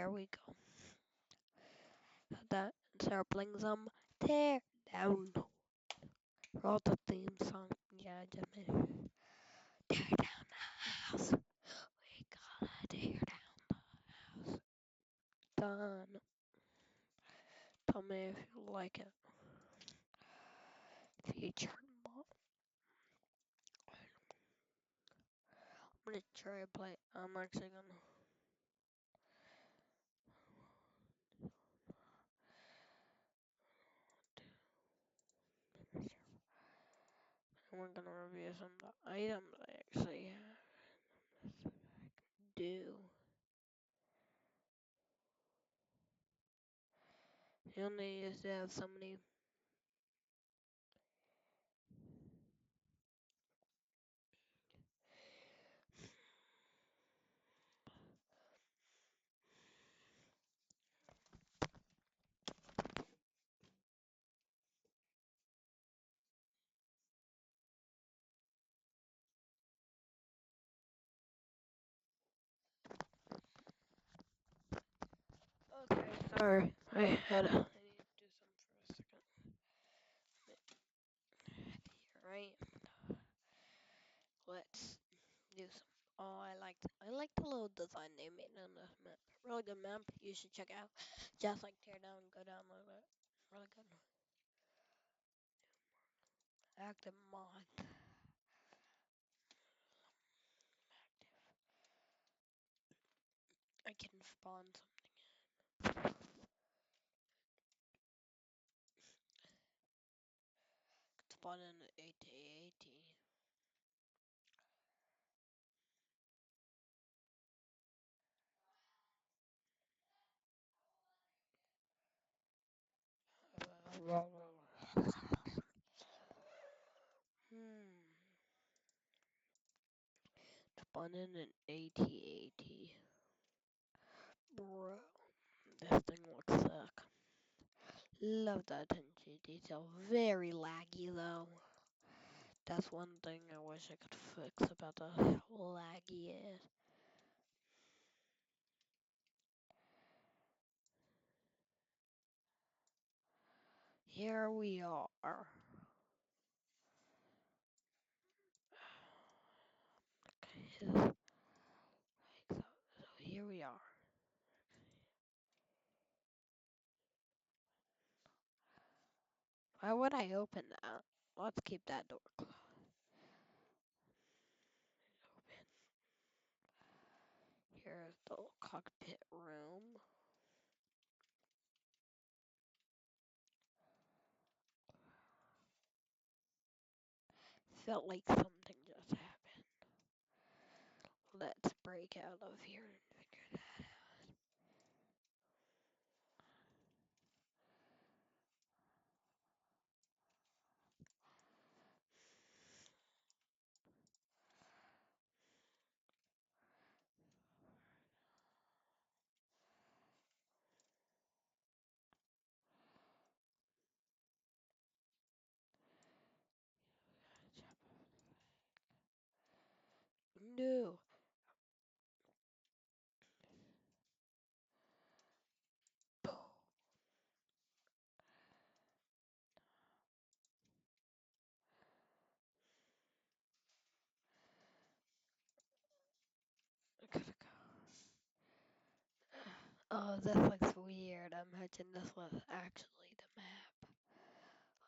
There we go. That start playing some tear down. Wrote the theme song. Yeah, I just made it. Tear down the house. We gotta tear down the house. Done. Tell me if you like it. Featured mod. I'm gonna try to play. I'm actually gonna. We're gonna review some of the items I actually have. Do. You only used to have so many. Okay, sorry. I need to do something for a second. Right. Let's do some. Oh, I like the little design they made on this map. Really good map. You should check out. Just like Teardown, go download it. Really good. Active mod. I can spawn something. Spawn in 8080. Hmm. Spawn in an 8080. Bro, this thing looks sick. Love the attention to detail. Very laggy though. That's one thing I wish I could fix about the laggy is. Here we are. Okay, so here we are. Why would I open that? Let's keep that door closed. Open. Here's the cockpit room. Felt like something just happened. Let's break out of here and figure that out. No. I gotta go. Oh, this looks weird. I'm hoping this was actually the map.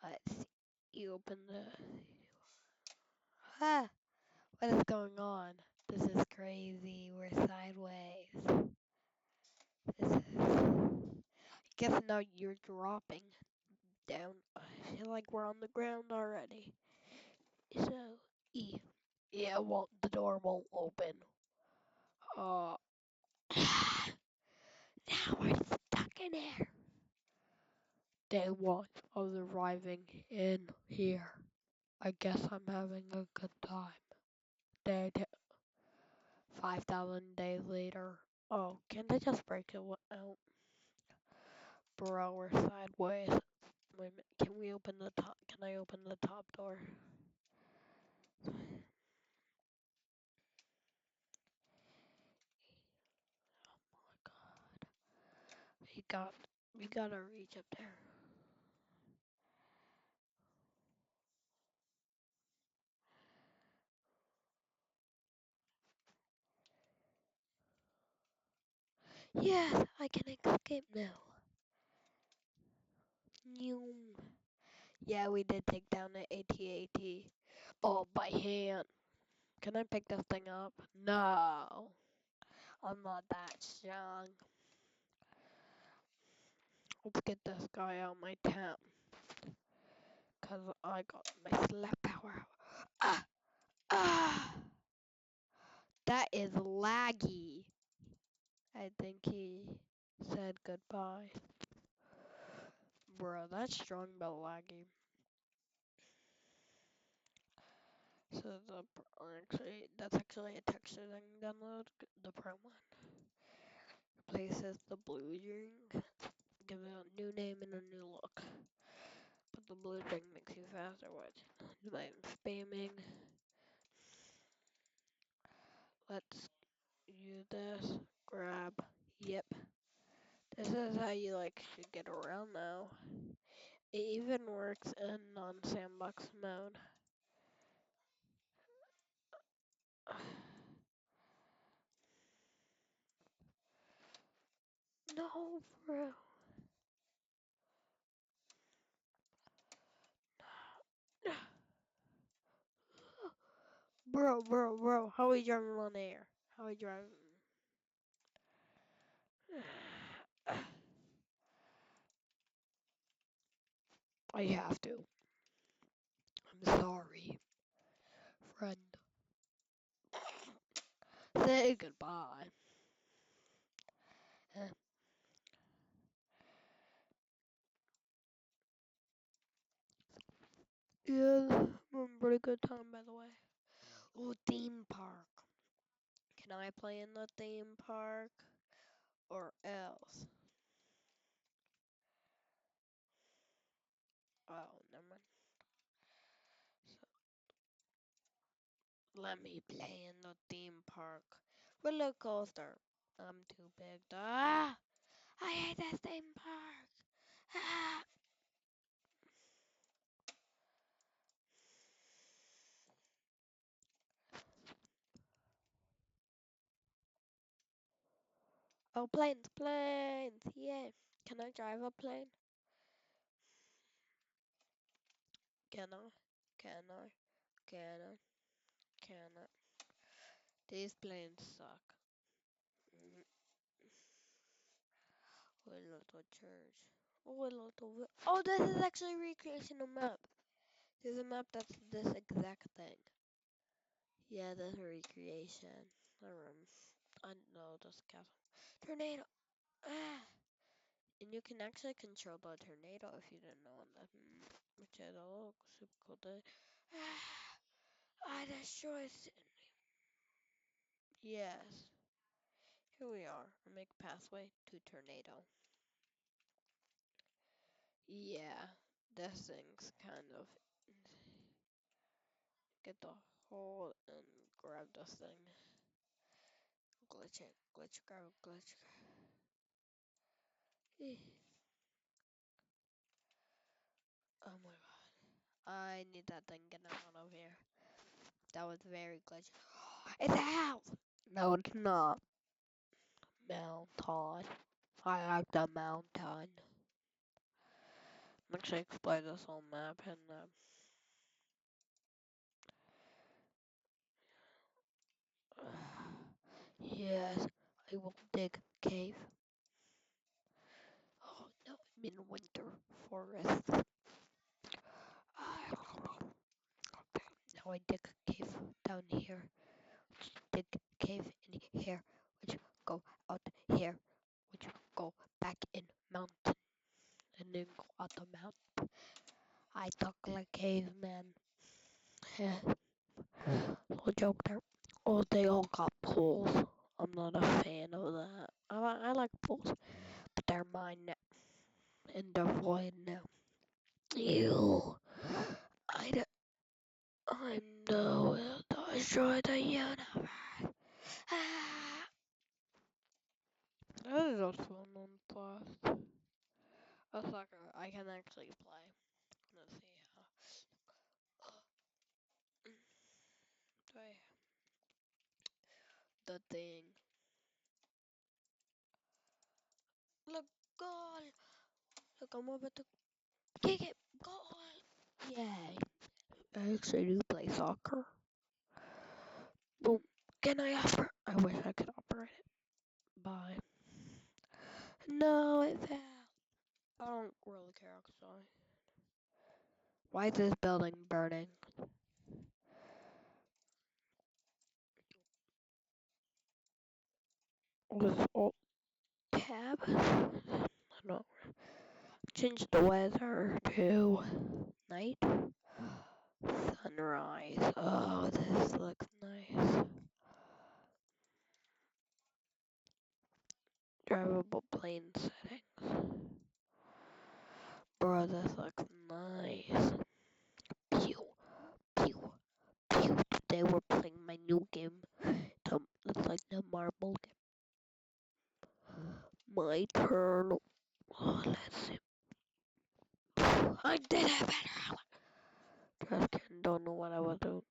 Let's see. You open the. Ah! What is going on? This is crazy. We're sideways. This is. I guess now you're dropping down. I feel like we're on the ground already. So, E. Yeah, well, the door won't open. Uh. Now we're stuck in here. Day one of arriving in here. I guess I'm having a good time. Day two. 5,000 days later. Oh, can't I just break it out? Bro, we're sideways. Wait a minute. Can we open the top? Can I open the top door? Oh my god. We got we gotta reach up there. Yes, I can escape now. New. Yeah, we did take down the AT-AT. Oh, by hand. Can I pick this thing up? No. I'm not that strong. Let's get this guy out of my town. Cause I got my slap power. Ah! Ah! That is laggy. I think he said goodbye. Bro, that's strong but laggy. So that's actually a texture that I can download. The pro one. Replaces the blue drink. Give it a new name and a new look. But the blue drink makes you faster, which I'm spamming. Let's use this. Grab. Yep. This is how you should get around now. It even works in non-sandbox mode. No, bro. Bro. How are you driving on air? How are you driving? I have to. I'm sorry, friend. Say goodbye. Uh, Yeah, I'm pretty good time by the way. Oh, theme park. Can I play in the theme park or else? Oh, never mind. So, let me play in the theme park. Roller coaster. I'm too big. Ah! I hate this theme park. Ah! Oh, planes. Yeah. Can I drive a plane? Can I? Can I? Can I? Can I? These planes suck. Mm, a little church. Oh, a little. Oh, this is actually a recreational map. There's a map that's this exact thing. Yeah, that's a recreation. I know this castle. Tornado. Ah. And you can actually control the tornado if you didn't know that. Which is a little super cool thing. Ah. I destroyed. Yes. Here we are. I make pathway to tornado. Yeah, this thing's kind of get the hole and grab this thing. Glitch it, grab, glitch. Eh. Oh my god. I need that thing getting out of here. That was very glitchy. It's a house! No, it's not. Mountain. I like the mountain. I'm actually explore this whole map and yes, I will dig cave. Oh no, I'm in winter forest. Now I dig a cave down here. Dig cave in here, which go out here, which go back in mountain, and then go out the mountain. I talk like caveman. Little joke there. Oh, they all got pools. I'm not a fan of that. I like pools, but they're mine now, and they're void now. Ew. I d- I'm the will destroy the universe. Ah. That is also fun on Plus. Oh, soccer. I can actually play. Let's see how. Do I the thing? Look, goal! Look, I'm about to kick it. Goal! Yay! I actually do play soccer. Boom. Can I offer? I wish I could operate it. Bye. No, it fell. I don't really care, actually. Why is this building burning? Was alt tab? No. Change the weather to night. Sunrise. Oh, this looks nice. Drivable plane settings. Bro, this looks nice. Pew, pew, pew. Today we're playing my new game. It's like the marble game. My turn. Oh, let's see. I did it better. Just kidding, don't know what I was doing.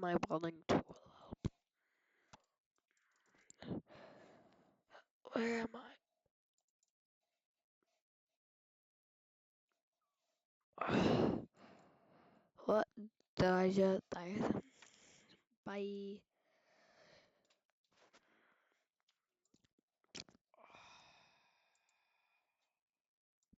My welding tool. Where am I? What did I just die? Bye.